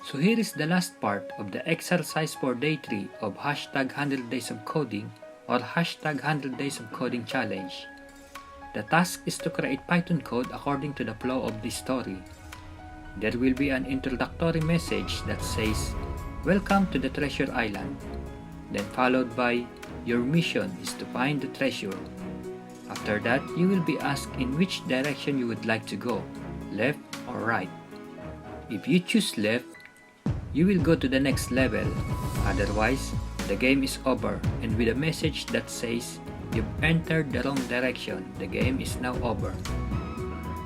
So here is the last part of the exercise for day 3 of hashtag 100 days of coding or hashtag 100 days of coding challenge. The task is to create Python code according to the flow of this story. There will be an introductory message that says, "Welcome to the Treasure Island," then followed by, "Your mission is to find the treasure." After that, you will be asked in which direction you would like to go, left or right. If you choose left, you will go to the next level. Otherwise, the game is over, and with a message that says, "You've entered the wrong direction, the game is now over."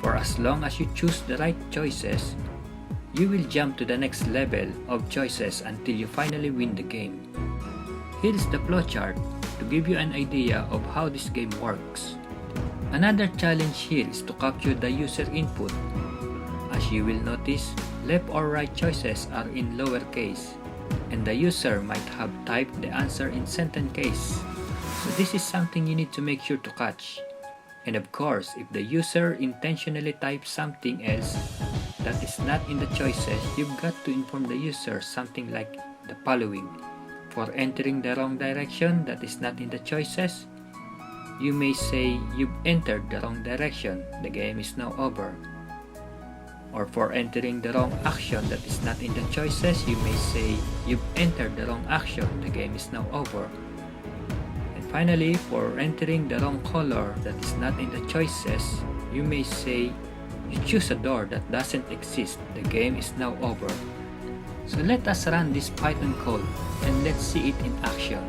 For as long as you choose the right choices, you will jump to the next level of choices until you finally win the game. Here is the flowchart to give you an idea of how this game works. Another challenge here is to capture the user input. As you will notice, left or right choices are in lowercase, and the user might have typed the answer in sentence case. So this is something you need to make sure to catch. And of course, if the user intentionally types something else that is not in the choices, you've got to inform the user something like the following. For entering the wrong direction that is not in the choices, you may say, "You've entered the wrong direction, the game is now over." Or for entering the wrong action that is not in the choices, you may say, "You've entered the wrong action, the game is now over." And finally, for entering the wrong color that is not in the choices, you may say, "You choose a door that doesn't exist, the game is now over." So let us run this Python code and let's see it in action.